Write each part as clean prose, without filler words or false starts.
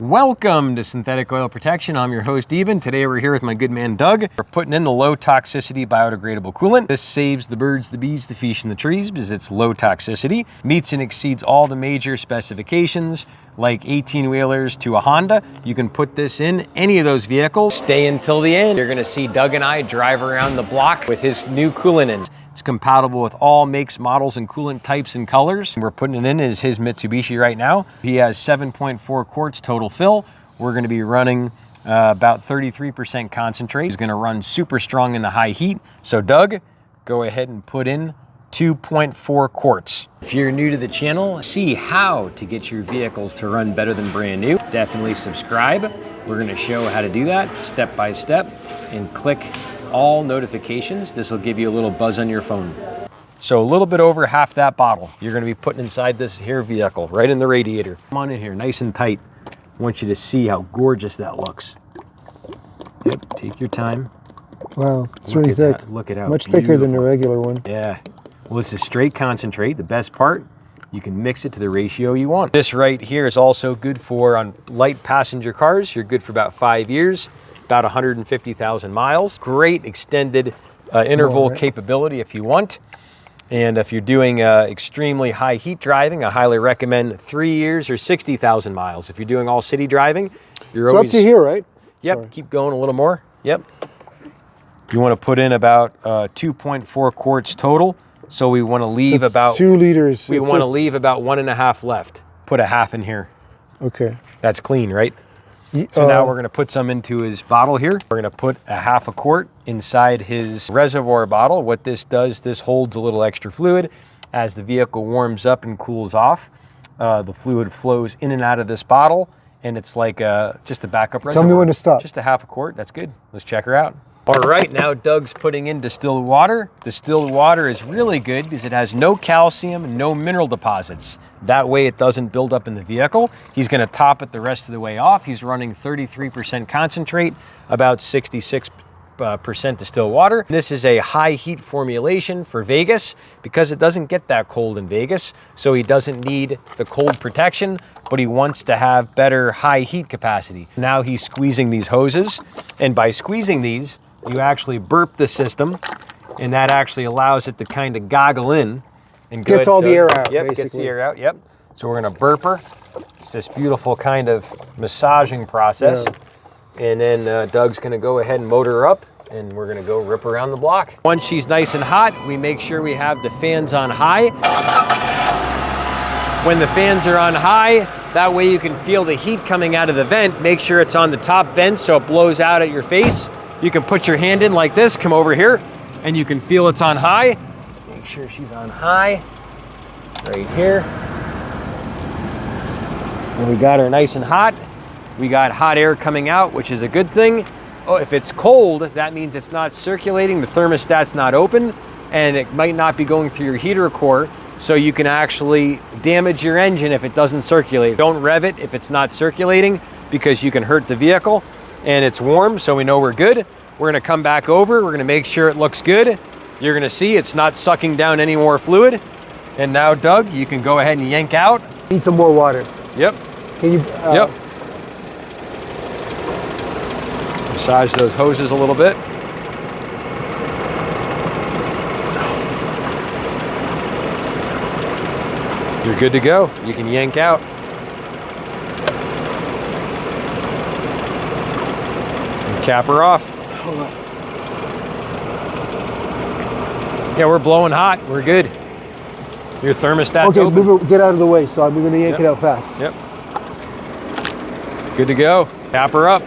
Welcome to Synthetic Oil Protection. I'm your host, Eben. Today we're here with my good man, Doug. We're putting in the low toxicity biodegradable coolant. This saves the birds, the bees, the fish, and the trees because it's low toxicity. Meets and exceeds all the major specifications like 18-wheelers to a Honda. You can put this in any of those vehicles. Stay until the end. You're gonna see Doug and I drive around the block with his new coolant in. It's compatible with all makes, models, and coolant types and colors. We're putting it in as his Mitsubishi right now. He has 7.4 quarts total fill. We're gonna be running about 33% concentrate. He's gonna run super strong in the high heat. So Doug, go ahead and put in 2.4 quarts. If you're new to the channel, see how to get your vehicles to run better than brand new, definitely subscribe. We're gonna show how to do that step by step and click all notifications. This will give you a little buzz on your phone. So a little bit over half that bottle you're going to be putting inside this here vehicle, right in the radiator. Come on in here, nice and tight. I want you to see how gorgeous that looks. Yep, take your time. Wow, it's really thick. Look at how much thicker than the regular one. Yeah, well, it's a straight concentrate. The best part, you can mix it to the ratio you want. This right here is also good for on light passenger cars. You're good for about 5 years. About 150,000 miles. Great extended interval capability if you want. And if you're doing extremely high heat driving, I highly recommend 3 years or 60,000 miles. If you're doing all city driving, you're always... up to here, right? Yep, Sorry. Keep going a little more. Yep. You want to put in about 2.4 quarts total. So we want to leave about 2 liters. We want to leave about 1.5 left. Put a half in here. Okay. That's clean, right? So now we're gonna put some into his bottle here. We're gonna put a half a quart inside his reservoir bottle. What this does, this holds a little extra fluid. As the vehicle warms up and cools off, the fluid flows in and out of this bottle, and it's like just a backup reservoir. Tell me when to stop. Just a half a quart, that's good. Let's check her out. All right, now Doug's putting in distilled water. Distilled water is really good because it has no calcium and no mineral deposits. That way it doesn't build up in the vehicle. He's gonna top it the rest of the way off. He's running 33% concentrate, about 66% distilled water. This is a high heat formulation for Vegas because it doesn't get that cold in Vegas, so he doesn't need the cold protection, but he wants to have better high heat capacity. Now he's squeezing these hoses, and by squeezing these, you actually burp the system, and that actually allows it to kind of goggle in and gets all the air out. Yep, basically. Gets the air out. Yep. So we're gonna burp her. It's this beautiful kind of massaging process, and then Doug's gonna go ahead and motor her up, and we're gonna go rip around the block. Once she's nice and hot, we make sure we have the fans on high. When the fans are on high, that way you can feel the heat coming out of the vent. Make sure it's on the top vent so it blows out at your face. You can put your hand in like this, come over here, and you can feel it's on high. Make sure she's on high, right here. And we got her nice and hot. We got hot air coming out, which is a good thing. Oh, if it's cold, that means it's not circulating, the thermostat's not open, and it might not be going through your heater core, so you can actually damage your engine if it doesn't circulate. Don't rev it if it's not circulating because you can hurt the vehicle. And it's warm, so we know we're good. We're gonna come back over, we're gonna make sure it looks good. You're gonna see it's not sucking down any more fluid. And now, Doug, you can go ahead and yank out. Need some more water. Yep. Can you? Yep. Massage those hoses a little bit. You're good to go. You can yank out. Cap her off. Hold on. Yeah, we're blowing hot. We're good. Your thermostat's okay, open. Get out of the way, so I'm going to yank it out fast. Yep. Good to go. Cap her up.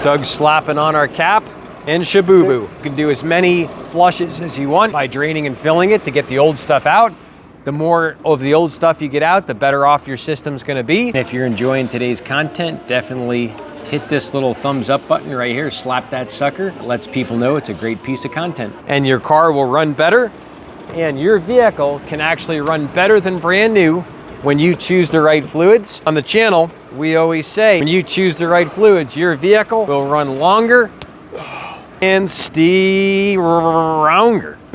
Doug's slapping on our cap and shabooboo. You can do as many flushes as you want by draining and filling it to get the old stuff out. The more of the old stuff you get out, the better off your system's gonna be. If you're enjoying today's content, definitely hit this little thumbs up button right here, slap that sucker. It lets people know it's a great piece of content. And your car will run better, and your vehicle can actually run better than brand new when you choose the right fluids. On the channel, we always say, when you choose the right fluids, your vehicle will run longer and stronger.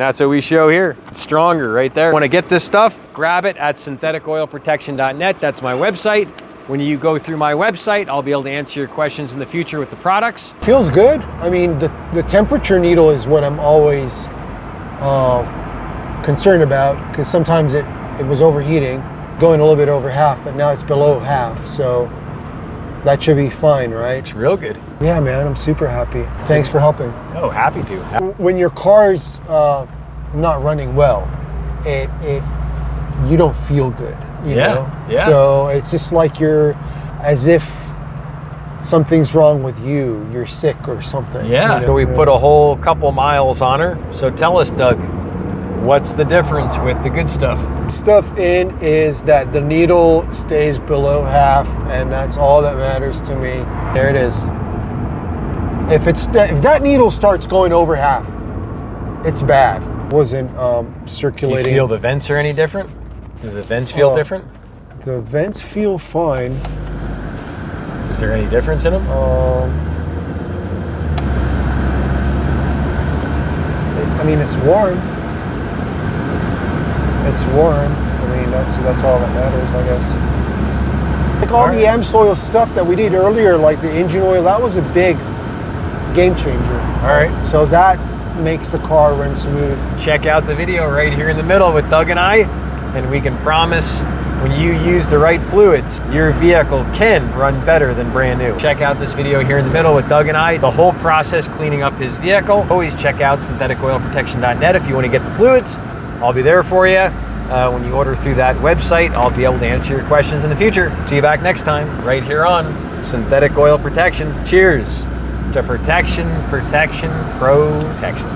That's what we show here. It's stronger right there. Want to get this stuff? Grab it at syntheticoilprotection.net. That's my website. When you go through my website, I'll be able to answer your questions in the future with the products. Feels good. I mean, the temperature needle is what I'm always concerned about, because sometimes it was overheating, going a little bit over half, but now it's below half. So that should be fine, right? It's real good. Yeah, man, I'm super happy. Thanks for helping. Oh, happy to. When your car's not running well, you don't feel good, you know? Yeah. So it's just like you're, as if something's wrong with you, you're sick or something. Yeah, you know? so we put a whole couple miles on her. So tell us, Doug, what's the difference with the good stuff? Stuff in is that the needle stays below half, and that's all that matters to me. There it is. If that needle starts going over half, it's bad. Wasn't circulating. Do you feel the vents are any different? Does the vents feel different? The vents feel fine. Is there any difference in them? I mean, it's warm. It's warm. I mean, that's all that matters, I guess. Like all the AMSOIL stuff that we did earlier, like the engine oil, that was a big game changer. All right. So that makes the car run smooth. Check out the video right here in the middle with Doug and I, and we can promise when you use the right fluids, your vehicle can run better than brand new. Check out this video here in the middle with Doug and I, the whole process cleaning up his vehicle. Always check out syntheticoilprotection.net if you want to get the fluids. I'll be there for you. When you order through that website, I'll be able to answer your questions in the future. See you back next time, right here on Synthetic Oil Protection. Cheers to protection, protection, protection.